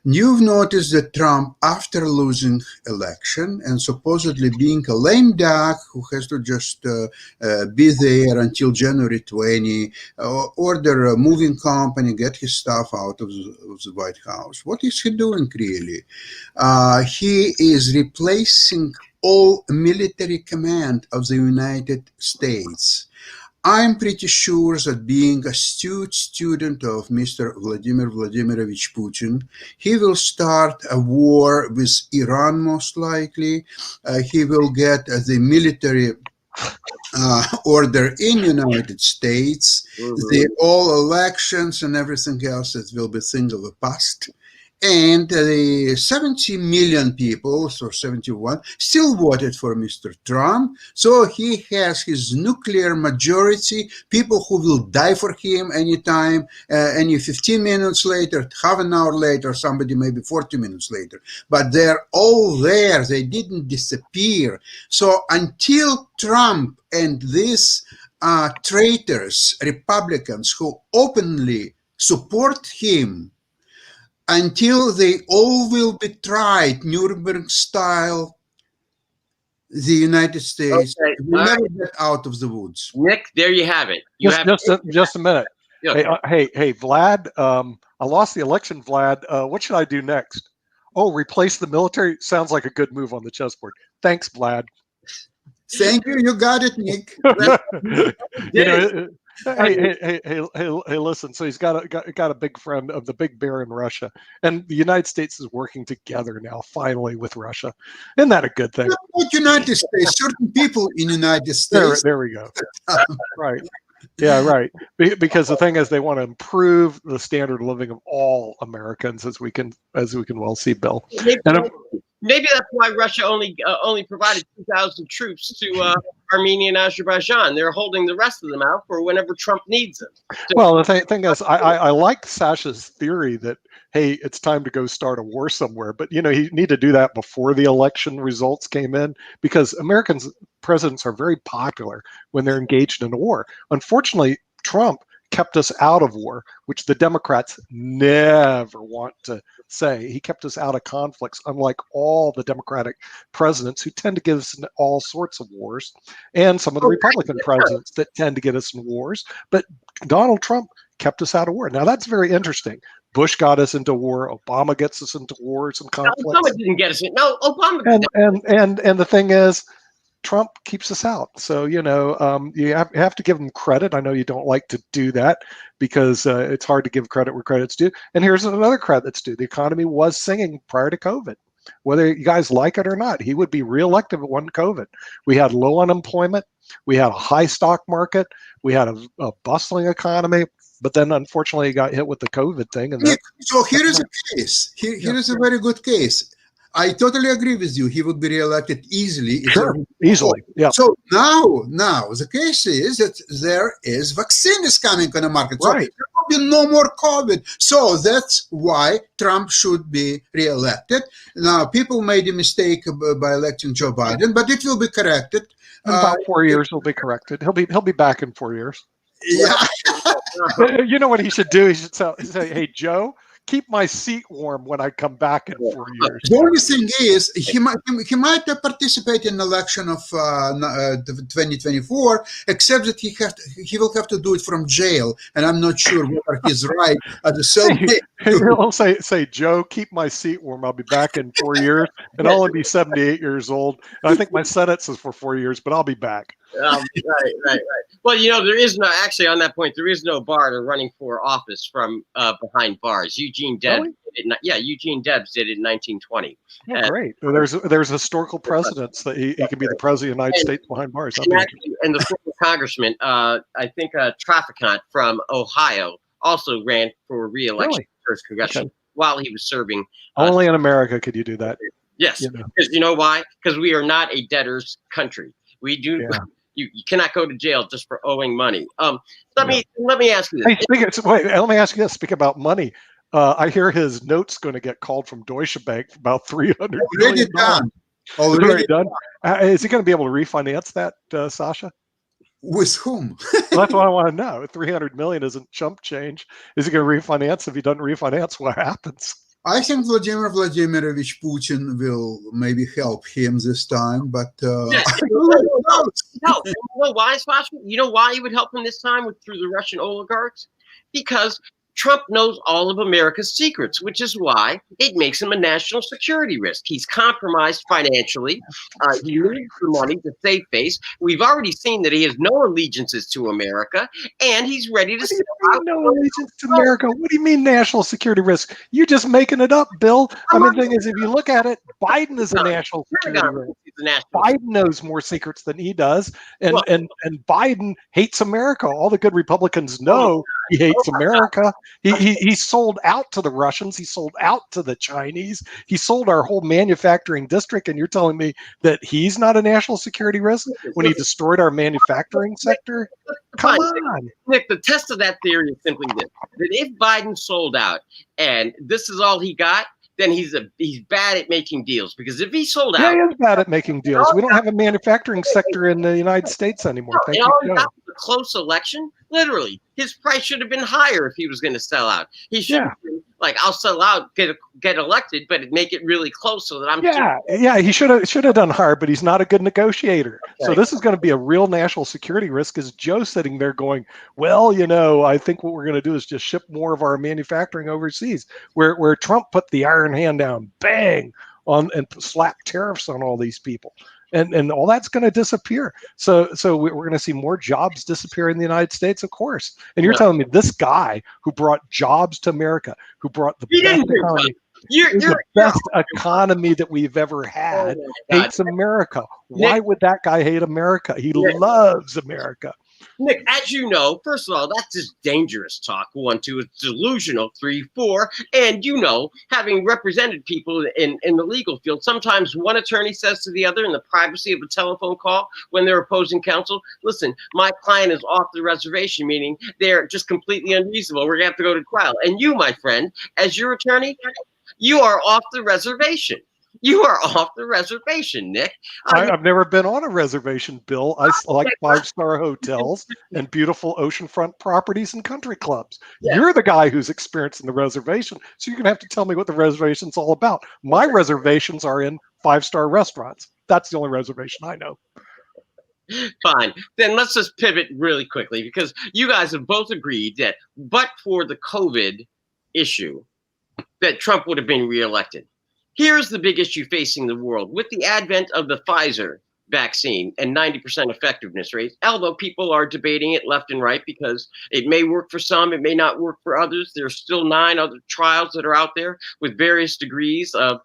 You've noticed that Trump, after losing election and supposedly being a lame duck who has to just be there until January 20, order a moving company, get his stuff out of the White House. What is he doing really? He is replacing all military command of the United States. I'm pretty sure that being a astute student of Mr. Vladimir Vladimirovich Putin, he will start a war with Iran most likely. He will get the military order in United States. All elections and everything else that will be thing of the past. And the 70 million people, so 71, still voted for Mr. Trump. So he has his nuclear majority, people who will die for him anytime, any 15 minutes later, half an hour later, somebody maybe 40 minutes later. But they're all there. They didn't disappear. So until Trump and these traitors, Republicans who openly support him, until they all will be tried, Nuremberg style, the United States will never get out of the woods. Nick, there you have it. Just a minute. Yeah. Hey, Vlad, I lost the election, Vlad. What should I do next? Oh, replace the military? Sounds like a good move on the chessboard. Thanks, Vlad. Thank you. You got it, Nick. Hey, listen. So he's got a big friend of the big bear in Russia, and the United States is working together now, finally, with Russia. Isn't that a good thing? Not United States. Certain people in the United States. There we go. Right. Yeah, right. Because the thing is, they want to improve the standard of living of all Americans, as we can well see, Bill. Maybe that's why Russia only provided 2,000 troops to Armenia and Azerbaijan. They're holding the rest of them out for whenever Trump needs them. Well, the thing is, I like Sasha's theory that, hey, it's time to go start a war somewhere. But, you need to do that before the election results came in, because presidents are very popular when they're engaged in a war. Unfortunately, Trump kept us out of war, which the Democrats never want to say. He kept us out of conflicts, unlike all the Democratic presidents who tend to get us in all sorts of wars, and some of the Republican presidents that tend to get us in wars. But Donald Trump kept us out of war. Now that's very interesting. Bush got us into war. Obama gets us into wars and conflicts. No, Obama didn't get us in. No, Obama. And the thing is, Trump keeps us out. So, you have to give him credit. I know you don't like to do that because it's hard to give credit where credit's due. And here's another credit that's due. The economy was singing prior to COVID. Whether you guys like it or not, he would be reelected if it wasn't COVID. We had low unemployment. We had a high stock market. We had a bustling economy. But then, unfortunately, he got hit with the COVID thing. And so here is a case. Here is a very good case. I totally agree with you. He would be reelected easily. Sure, easily. Yeah. So now the case is that there is vaccine is coming on the market. So right. there will be no more COVID. So that's why Trump should be reelected. Now, people made a mistake by electing Joe Biden, but it will be corrected. In about 4 years, it'll be corrected. He'll be back in 4 yeyears. Yeah. You know what he should do? He should say, "Hey, Joe, keep my seat warm when I come back in 4 years." The only thing is, he might participate in the election of 2024, except that he will have to do it from jail, and I'm not sure whether he's right at the same. He'll say, "Joe, keep my seat warm. I'll be back in 4 years, and I'll only be 78 years old. And I think my sentence is for 4 years, but I'll be back." Right. Well, there is no, actually on that point, there is no bar to running for office from behind bars. Eugene Debs, really? Eugene Debs did it in 1920. Oh, great. There's historical precedence that he can be the president of the United States behind bars. And the former congressman, I think Traficant from Ohio, also ran for re-election in the first congressional while he was serving. Only in America could you do that. Yes, because you know why? Because we are not a debtor's country. We do. Yeah. You cannot go to jail just for owing money. Let me ask you this. Let me ask you this. Speak about money. I hear his note's going to get called from Deutsche Bank for about $300 million. Already done. Is he going to be able to refinance that, Sasha? With whom? Well, that's what I want to know. 300 million isn't chump change. Is he going to refinance? If he doesn't refinance, what happens? I think Vladimir Vladimirovich Putin will maybe help him this time, but no, you know why, Sasha? You know why he would help him this time through the Russian oligarchs? Because Trump knows all of America's secrets, which is why it makes him a national security risk. He's compromised financially. He needs the money to save face. We've already seen that he has no allegiances to America, and he's ready to sell out. No allegiance to America? What do you mean national security risk? You're just making it up, Bill. I mean, the thing is, if you look at it, Biden is a national security risk. Biden knows more secrets than he does, and Biden hates America. All the good Republicans know he hates America. He sold out to the Russians. He sold out to the Chinese. He sold our whole manufacturing district. And you're telling me that he's not a national security risk when he destroyed our manufacturing sector? Come on. Nick, the test of that theory is simply this: that if Biden sold out and this is all he got, then he's bad at making deals. Because if he sold out, he is bad at making deals. We don't have a manufacturing sector in the United States anymore. Thank you. He got a close election. Literally, his price should have been higher if he was going to sell out. He should have been like, I'll sell out, get elected, but make it really close so that I'm. He should have done hard, but he's not a good negotiator. Okay. So this is going to be a real national security risk. Is Joe sitting there going, well, I think what we're going to do is just ship more of our manufacturing overseas, where Trump put the iron hand down, bang, on and slapped tariffs on all these people. And all that's going to disappear. So we're going to see more jobs disappear in the United States, of course. And you're telling me this guy who brought jobs to America, who brought the best economy, the best economy that we've ever had, hates America. Why would that guy hate America? He loves America. Nick, as you know, first of all, that's just dangerous talk. 1, 2, it's delusional. 3, 4, and having represented people in the legal field, sometimes one attorney says to the other in the privacy of a telephone call when they're opposing counsel, listen, my client is off the reservation, meaning they're just completely unreasonable. We're going to have to go to trial. And you, my friend, as your attorney, you are off the reservation. You are off the reservation, Nick. I've never been on a reservation, Bill. I like 5-star hotels and beautiful oceanfront properties and country clubs. Yeah. You're the guy who's experiencing the reservation, so you're going to have to tell me what the reservation's all about. My reservations are in 5-star restaurants. That's the only reservation I know. Fine. Then let's just pivot really quickly because you guys have both agreed that but for the COVID issue, that Trump would have been reelected. Here's the big issue facing the world. With the advent of the Pfizer vaccine and 90% effectiveness rate, although people are debating it left and right because it may work for some, it may not work for others. There's still 9 other trials that are out there with various degrees of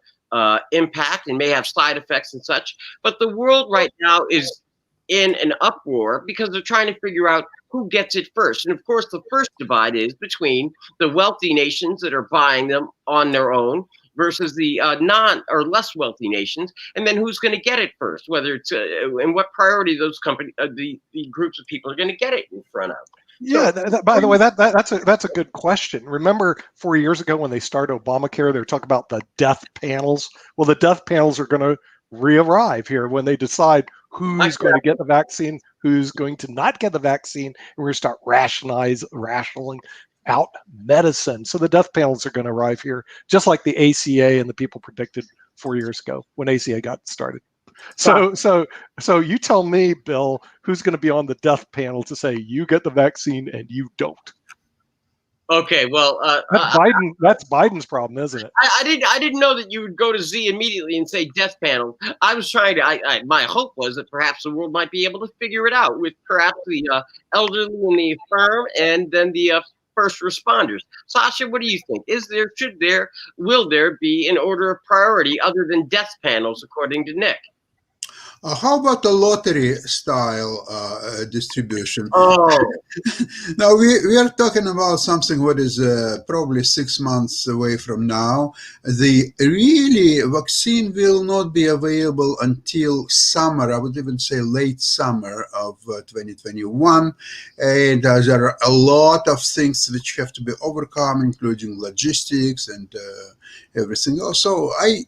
impact and may have side effects and such. But the world right now is in an uproar because they're trying to figure out who gets it first. And of course, the first divide is between the wealthy nations that are buying them on their own versus the non or less wealthy nations, and then who's going to get it first, whether it's and what priority those company, the groups of people are going to get it in front of. Yeah. By the way, that's a good question. Remember 4 years ago when they started Obamacare, they were talking about the death panels. Well, the death panels are going to re-arrive here when they decide who's going to get the vaccine, who's going to not get the vaccine, and we're going to start rationing out medicine. So the death panels are going to arrive here, just like the ACA and the people predicted 4 years ago when ACA got started. So you tell me, Bill, who's going to be on the death panel to say you get the vaccine and you don't? Okay, well, that's Biden's problem, isn't it? I didn't know that you would go to Z immediately and say death panel. I was trying to. My hope was that perhaps the world might be able to figure it out with perhaps the elderly and the infirm, and then the first responders. Sasha, what do you think? Will there be an order of priority other than death panels, according to Nick? How about the lottery style distribution? Oh, now we are talking about something what is probably 6 months away from now. The really vaccine will not be available until summer. I would even say late summer of 2021. And there are a lot of things which have to be overcome, including logistics and everything else. So I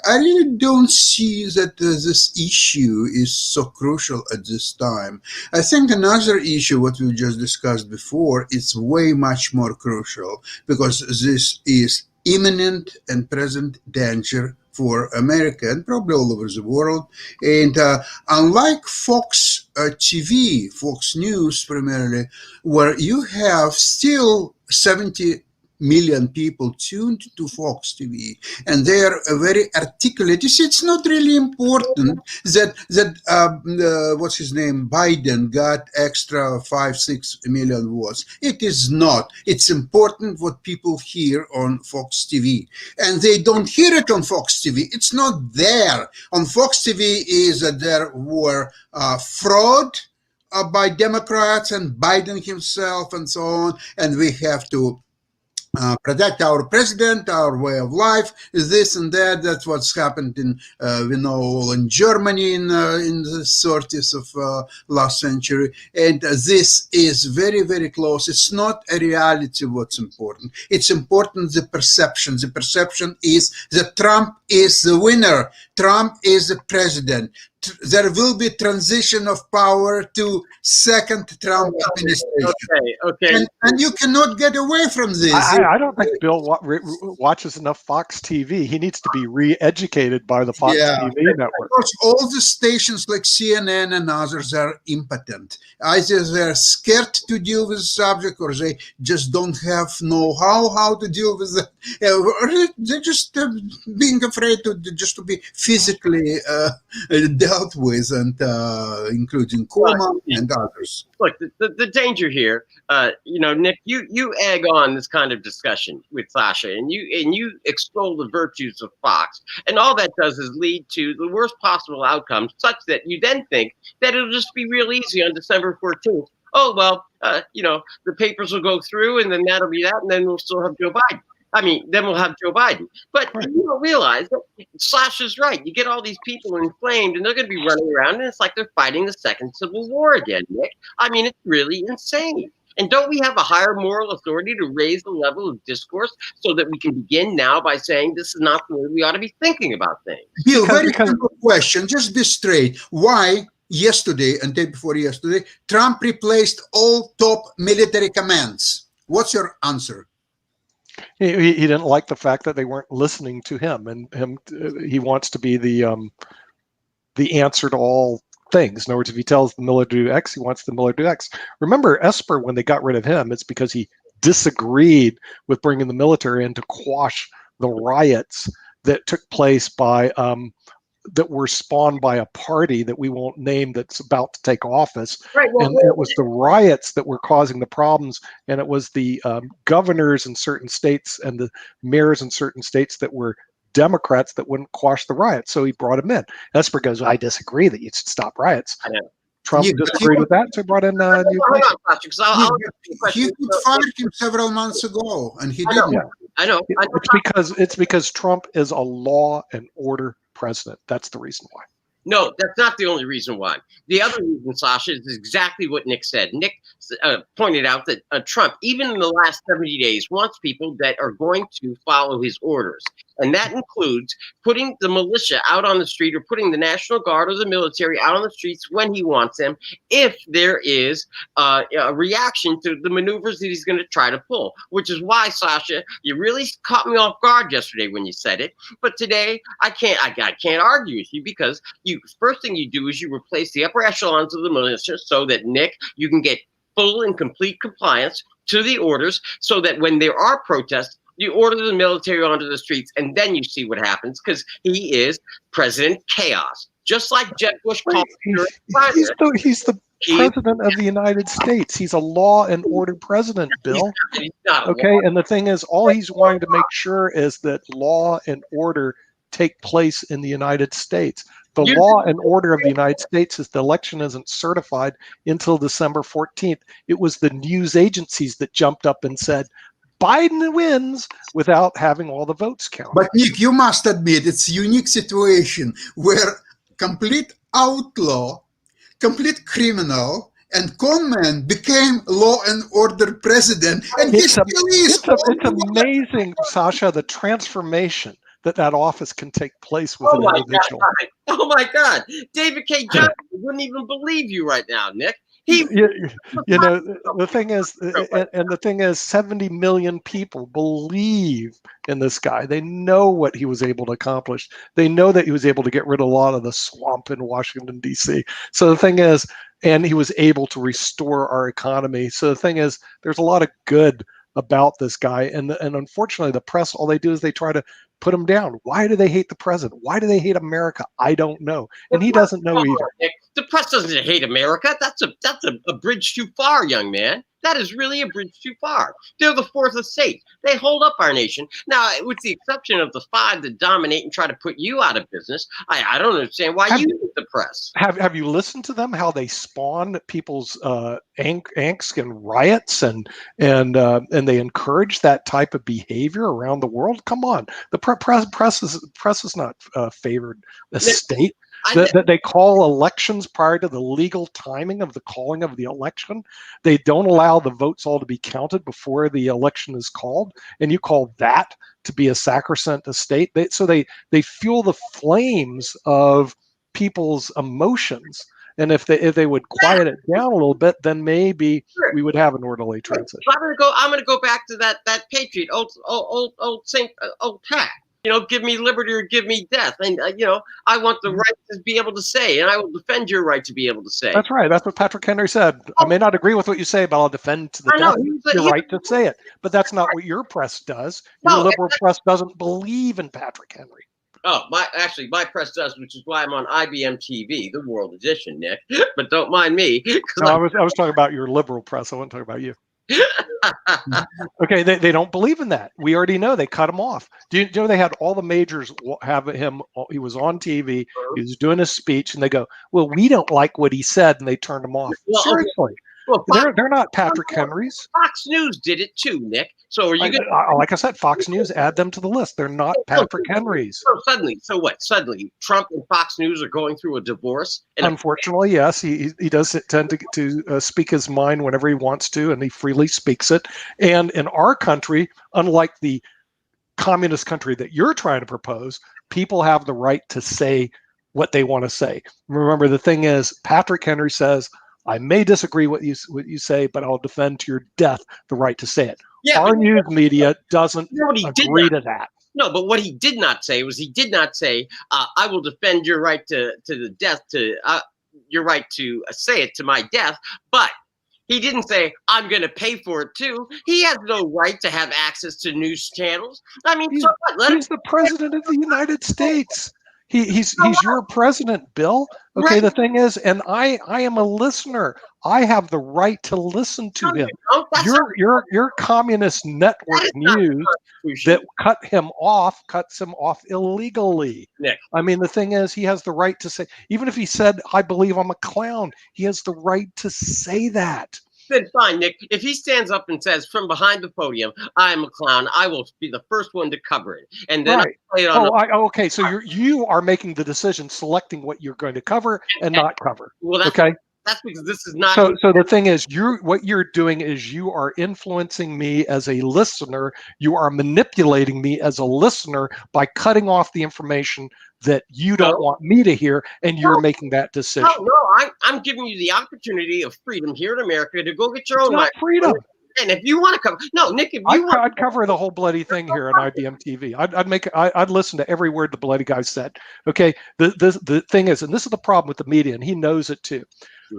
really don't see that this issue is so crucial at this time. I think another issue, what we just discussed before, is way much more crucial because this is imminent and present danger for America and probably all over the world. And unlike Fox TV, Fox News primarily, where you have still 70 million people tuned to Fox TV, and they are very articulate. You see, it's not really important that what's his name, Biden got extra 5-6 million votes. It is not. It's important what people hear on Fox TV, and they don't hear it on Fox TV. It's not there. On Fox TV is that there were fraud by Democrats and Biden himself and so on, and we have to protect our president, our way of life, this and that. That's what's happened in, we know, all in Germany in the 30s of last century. And this is very, very close. It's not a reality what's important. It's important the perception. The perception is that Trump is the winner. Trump is the president. There will be transition of power to second Trump administration. Okay. And you cannot get away from this. I don't think Bill watches enough Fox TV. He needs to be re-educated by the Fox TV network. Because all the stations like CNN and others are impotent. Either they're scared to deal with the subject, or they just don't have know-how how to deal with it, or they're just being afraid to be physically dealt with, and including coma and others. Look, the danger here, Nick, you egg on this kind of discussion with Sasha, and you extol the virtues of Fox, and all that does is lead to the worst possible outcomes, such that you then think that it'll just be real easy on December 14th. Oh, well, the papers will go through, and then that'll be that, and then we'll still have Joe Biden. I mean, then we'll have Joe Biden. But you don't realize that Sasha's right. You get all these people inflamed, and they're going to be running around, and it's like they're fighting the second Civil War again, Nick. I mean, it's really insane. And don't we have a higher moral authority to raise the level of discourse so that we can begin now by saying this is not the way we ought to be thinking about things? Bill, very simple question. Just be straight. Why yesterday and day before yesterday, Trump replaced all top military commands? What's your answer? He didn't like the fact that they weren't listening to him, and he wants to be the answer to all things. In other words, if he tells the military to do X, he wants the military to do X. Remember, Esper, when they got rid of him, it's because he disagreed with bringing the military in to quash the riots that took place by that were spawned by a party that we won't name that's about to take office. Right. Well, and it was the riots that were causing the problems, and it was the governors in certain states and the mayors in certain states that were Democrats that wouldn't quash the riots. So he brought him in. Esper goes, I disagree that you should stop riots. I know. Trump disagreed with that, so he brought in new person. He could fire him several months ago, and he didn't. Yeah. I know. It's because Trump is a law and order president. That's the reason why. No, that's not the only reason why. The other reason, Sasha, is exactly what Nick said. Nick pointed out that Trump, even in the last 70 days, wants people that are going to follow his orders. And that includes putting the militia out on the street or putting the National Guard or the military out on the streets when he wants them, if there is a reaction to the maneuvers that he's going to try to pull, which is why, Sasha, you really caught me off guard yesterday when you said it. But today, I can't argue with you, because first thing you do is you replace the upper echelons of the militia so that, Nick, you can get full and complete compliance to the orders, so that when there are protests, you order the military onto the streets, and then you see what happens, because he is President Chaos, just like Jeb Bush called him. He's the president of the United States. He's a law and order president, Bill. He's not okay, and the thing is, all he's wanting to make sure is that law and order take place in the United States. The law and order of the United States is the election isn't certified until December 14th. It was the news agencies that jumped up and said, Biden wins, without having all the votes counted. But Nick, you must admit it's a unique situation where complete outlaw, complete criminal, and con man became law and order president, and he still is. It's amazing, Sasha, the transformation that office can take place with an individual. God. Oh my God. David K. Johnson wouldn't even believe you right now, Nick. The thing is, 70 million people believe in this guy. They know what he was able to accomplish. They know that he was able to get rid of a lot of the swamp in Washington, D.C. So the thing is, and he was able to restore our economy. So the thing is, there's a lot of good about this guy. And unfortunately, the press, all they do is they try to put him down. Why do they hate the president? Why do they hate America? I don't know. And he doesn't know either. The press doesn't hate America. That's a bridge too far, young man. That is really a bridge too far. They're the fourth estate. They hold up our nation. Now, with the exception of the five that dominate and try to put you out of business, I don't understand why you hate the press. Have you listened to them? How they spawn people's angst and riots, and they encourage that type of behavior around the world? Come on, the press is not favored estate. That they call elections prior to the legal timing of the calling of the election. They don't allow the votes all to be counted before the election is called, and you call that to be a sacrosanct estate. So they fuel the flames of people's emotions. And if they would quiet it down a little bit, then maybe we would have an orderly transition. I'm gonna go back to that patriot, old Saint, old Pat. Give me liberty or give me death. And, I want the right to be able to say, and I will defend your right to be able to say. That's right. That's what Patrick Henry said. I may not agree with what you say, but I'll defend to the death your right to say it. But that's not what your press does. Your liberal press doesn't believe in Patrick Henry. Oh, my press does, which is why I'm on IBMTV, the World Edition, Nick. But don't mind me. No, I was talking about your liberal press. I wasn't talking about you. Okay, they don't believe in that. We already know they cut him off. Do you know they had all the majors have him? He was on TV. He was doing a speech, and they go, "Well, we don't like what he said," and they turned him off. Well, seriously. Well, they're not Patrick Henrys. Fox News did it too, Nick. So are you like I said, Fox News, add them to the list. They're not Patrick Henrys. So what? Suddenly, Trump and Fox News are going through a divorce? Unfortunately, yes. He does tend to speak his mind whenever he wants to, and he freely speaks it. And in our country, unlike the communist country that you're trying to propose, people have the right to say what they want to say. Remember, the thing is, Patrick Henry says, I may disagree with you say, but I'll defend to your death the right to say it. Yeah, our news media doesn't agree to that. No, but what he did not say was I will defend your right to the death to your right to say it to my death, but he didn't say, I'm going to pay for it too. He has no right to have access to news channels. I mean, He's, so what? he's the president of the United States. He's your president, Bill. Okay, Right. the thing is, and I am a listener. I have the right to listen to him. Your communist network news that cuts him off illegally. Nick. I mean, the thing is, he has the right to say, even if he said, I believe I'm a clown, he has the right to say that. Then fine, Nick. If he stands up and says from behind the podium, "I am a clown," I will be the first one to cover it, and then right. I'll play it on. Okay. So you are making the decision, selecting what you're going to cover and not cover. Well, that's, okay. That's because this is not. So the thing is, what you're doing is you are influencing me as a listener. You are manipulating me as a listener by cutting off the information that you don't want me to hear, and you're making that decision. No, I'm giving you the opportunity of freedom here in America to go get your own freedom. And if you want to cover, Nick, if you I'd cover the whole bloody thing here on IBMTV. I'd listen to every word the bloody guy said. Okay, the thing is, and this is the problem with the media, and he knows it too.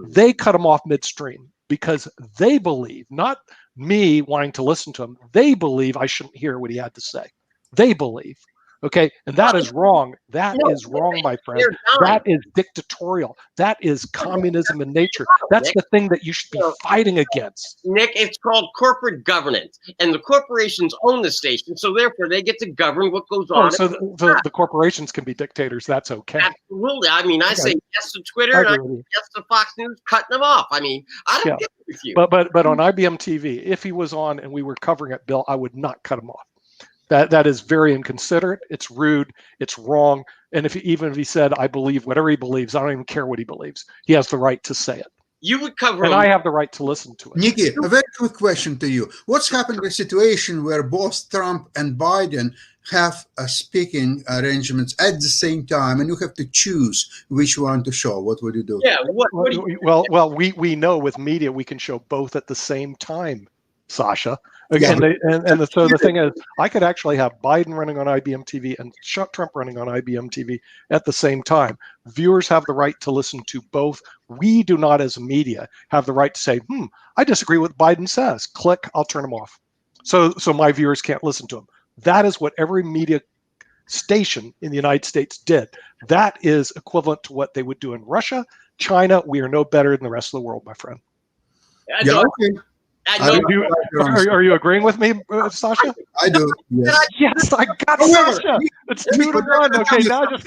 They cut him off midstream because they believe, not me wanting to listen to him, they believe I shouldn't hear what he had to say. They believe. Okay, and that is wrong. That is wrong, my friend. That is dictatorial. That is communism in nature. That's the thing that you should be fighting against. Nick, it's called corporate governance, and the corporations own the station, so therefore they get to govern what goes on. So the corporations can be dictators. That's okay. Absolutely. I mean, I say yes to Twitter, and I say yes to Fox News, cutting them off. I mean, I don't get it with you. But on IBMTV, if he was on and we were covering it, Bill, I would not cut him off. That is very inconsiderate. It's rude. It's wrong. And even if he said, I believe whatever he believes, I don't even care what he believes. He has the right to say it. You would cover and I have the right to listen to it. Nikki, a very quick question to you. What's happened in a situation where both Trump and Biden have speaking arrangements at the same time, and you have to choose which one to show? What would you do? Yeah. Well, we know with media we can show both at the same time, Sasha. Again, so the thing is, I could actually have Biden running on IBMTV and Trump running on IBMTV at the same time. Viewers have the right to listen to both. We do not, as media, have the right to say, I disagree with what Biden says. Click, I'll turn him off. So my viewers can't listen to him. That is what every media station in the United States did. That is equivalent to what they would do in Russia, China. We are no better than the rest of the world, my friend. Yeah, okay. Are you agreeing with me, Sasha? I do. Yes. Yes, I got Sasha. It's 2-1. Okay, now I just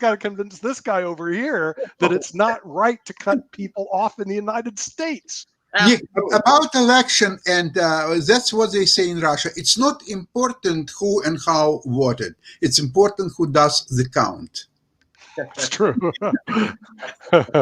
got to convince this guy over here that it's not right to cut people off in the United States. Nick, about election, and that's what they say in Russia. It's not important who and how voted. It's important who does the count. It's true. I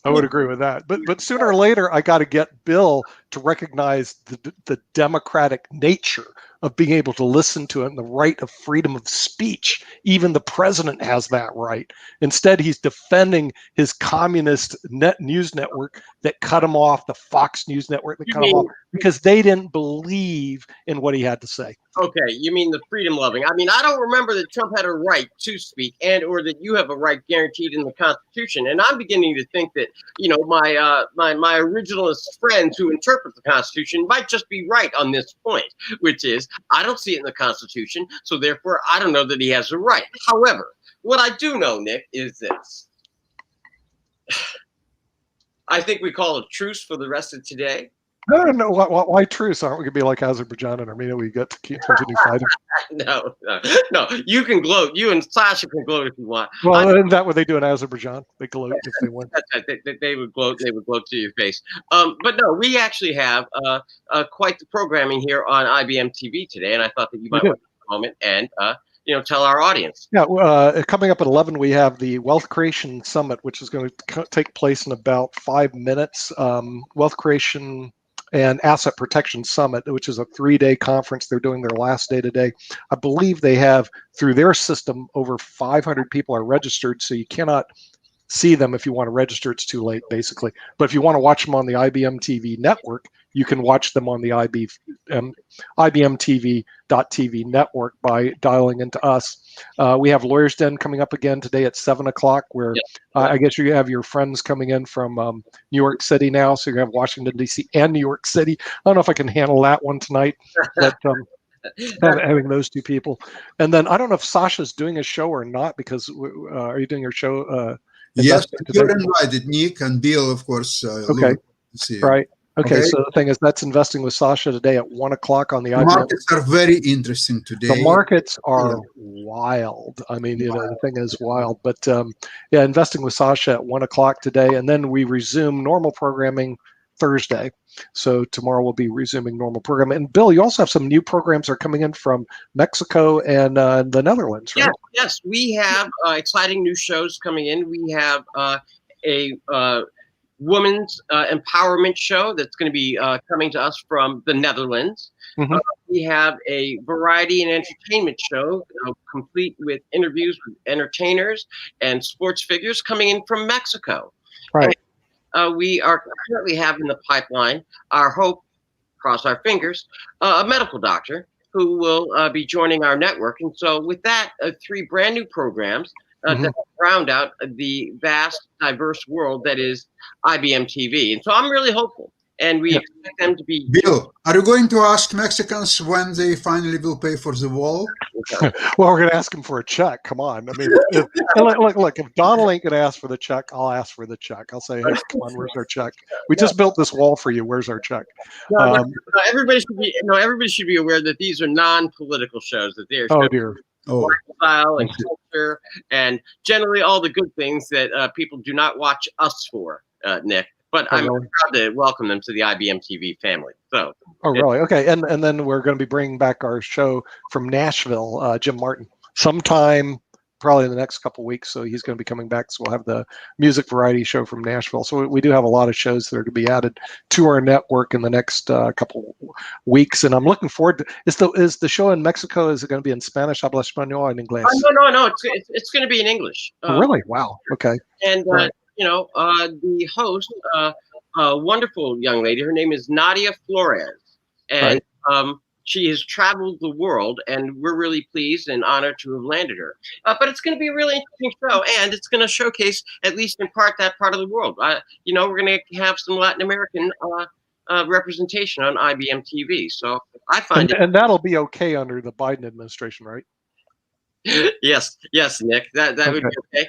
would agree with that. But sooner or later, I got to get Bill to recognize the democratic nature of being able to listen to it and the right of freedom of speech. Even the president has that right. Instead, he's defending his communist news network that cut him off, the Fox News network that cut him off, because they didn't believe in what he had to say. Okay, you mean the freedom loving. I mean, I don't remember that Trump had a right to speak or that you have a right guaranteed in the Constitution. And I'm beginning to think that, my originalist friends who interpret the Constitution might just be right on this point, which is I don't see it in the Constitution, so therefore I don't know that he has a right. However, what I do know, Nick, is this. I think we call a truce for the rest of today. No. Why truce? Aren't we going to be like Azerbaijan and Armenia? We get to continue fighting. No. You can gloat. You and Sasha can gloat if you want. Well, isn't that what they do in Azerbaijan? They gloat if they win. They would gloat. They would gloat to your face. But no, we actually have quite the programming here on IBM TV today, and I thought that you might want to take a moment and tell our audience. Yeah, coming up at 11, we have the Wealth Creation Summit, which is going to take place in about 5 minutes. Wealth Creation and Asset Protection Summit, which is a 3-day conference. They're doing their last day today. I believe they have, through their system, over 500 people are registered, so you cannot see them. If you want to register, it's too late, basically. But if you want to watch them on the IBM TV network, you can watch them on the IBMTV.TV network by dialing into us. We have Lawyers Den coming up again today at 7 o'clock, where I guess you have your friends coming in from New York City now. So you have Washington, D.C. and New York City. I don't know if I can handle that one tonight, but having those two people. And then I don't know if Sasha's doing a show or not, because are you doing your show? Yes, you're invited, Nick and Bill, of course. Okay, right. Okay, so the thing is, that's Investing with Sasha today at 1 o'clock on the IBM. Markets are very interesting today. The markets are wild. I mean, the thing is wild. But yeah, Investing with Sasha at 1 o'clock today, and then we resume normal programming Thursday. So tomorrow we'll be resuming normal programming. And Bill, you also have some new programs that are coming in from Mexico and the Netherlands, right? Yes, we have exciting new shows coming in. We have a women's empowerment show that's going to be coming to us from the Netherlands. We have a variety and entertainment show complete with interviews with entertainers and sports figures coming in from Mexico. Right. And, we are currently having the pipeline, our hope, cross our fingers, a medical doctor who will be joining our network. And so with that, 3 brand new programs to round out the vast, diverse world that is IBM TV. And so I'm really hopeful. And we expect them to be... Bill, are you going to ask Mexicans when they finally will pay for the wall? Well, we're going to ask them for a check. Come on. I mean, look, if Donald ain't going to ask for the check, I'll ask for the check. I'll say, hey, come on, where's our check? We just built this wall for you. Where's our check? Everybody should be aware that these are non-political shows. That they're lifestyle and culture, and generally all the good things that people do not watch us for, Nick. But I'm proud to welcome them to the IBM TV family. So. Oh, really? Okay. And then we're going to be bringing back our show from Nashville, Jim Martin, sometime probably in the next couple of weeks. So he's going to be coming back. So we'll have the music variety show from Nashville. So we do have a lot of shows that are to be added to our network in the next couple weeks. And I'm looking forward to. Is the show in Mexico? Is it going to be in Spanish, habla español, or in English? No. It's going to be in English. Really? Wow. Okay. And. The host, a wonderful young lady, her name is Nadia Flores, and she has traveled the world, and we're really pleased and honored to have landed her. But it's going to be a really interesting show, and it's going to showcase, at least in part, that part of the world. We're going to have some Latin American representation on IBM TV. So I find and that'll be okay under the Biden administration, right? Yes, Nick. That would be okay.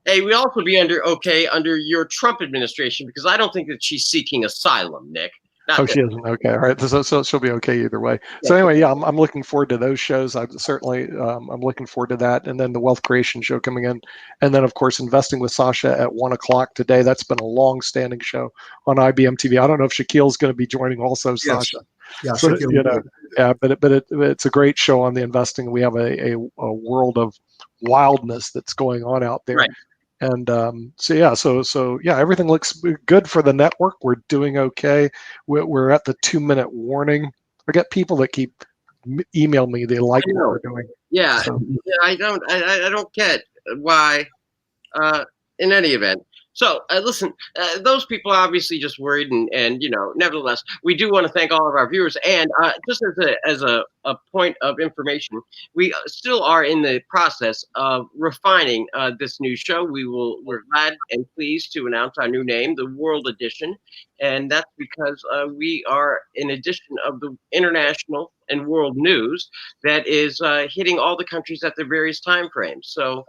Hey, we also be under your Trump administration, because I don't think that she's seeking asylum, Nick. She isn't. Okay, all right. So she'll be okay either way. So anyway, yeah, I'm looking forward to those shows. I'm looking forward to that, and then the Wealth Creation show coming in, and then of course Investing with Sasha at 1 o'clock today. That's been a long-standing show on IBM TV. I don't know if Shaquille's going to be joining also, Sasha. Yeah, so, but it's a great show on the investing. We have a world of wildness that's going on out there. Right. And so everything looks good for the network. We're doing okay. We're at the 2-minute warning. I get people that keep email me. They like what we're doing. Yeah, so. I don't get why. In any event. So listen, those people are obviously just worried, and nevertheless, we do want to thank all of our viewers. And just as a point of information, we still are in the process of refining this new show. We're glad and pleased to announce our new name, the World Edition, and that's because we are an edition of the international and world news that is hitting all the countries at their various time frames. So.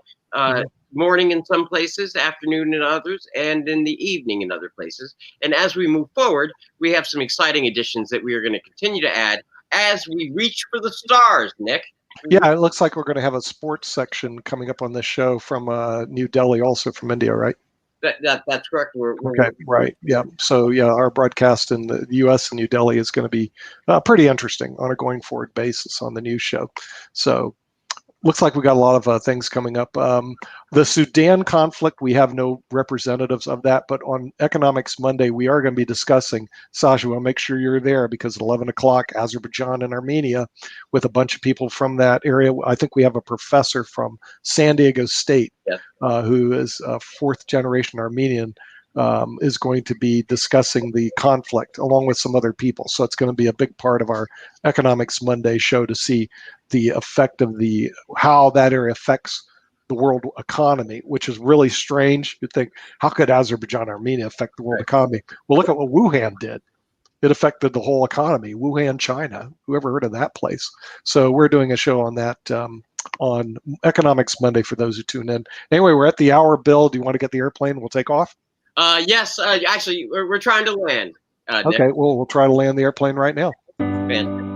Morning in some places, afternoon in others, and in the evening in other places. And as we move forward, we have some exciting additions that we are going to continue to add as we reach for the stars, Nick. Yeah, it looks like we're going to have a sports section coming up on this show from New Delhi, also from India, right? That's correct. Okay, right. Yeah. So yeah, our broadcast in the U.S. and New Delhi is going to be pretty interesting on a going forward basis on the news show. So looks like we got a lot of things coming up. The Sudan conflict, we have no representatives of that, but on Economics Monday, we are going to be discussing, Sasha, we'll make sure you're there because at 11 o'clock, Azerbaijan and Armenia, with a bunch of people from that area. I think we have a professor from San Diego State who is a fourth generation Armenian, is going to be discussing the conflict along with some other people. So it's going to be a big part of our Economics Monday show to see the effect of how that area affects the world economy, which is really strange. You think, how could Azerbaijan, Armenia affect the world economy? Well, look at what Wuhan did. It affected the whole economy. Wuhan, China. Whoever heard of that place? So we're doing a show on that on Economics Monday for those who tune in. Anyway, we're at the hour. Bill, do you want to get the airplane? We'll take off. Yes, actually, we're trying to land. Okay, well, we'll try to land the airplane right now. Fantastic.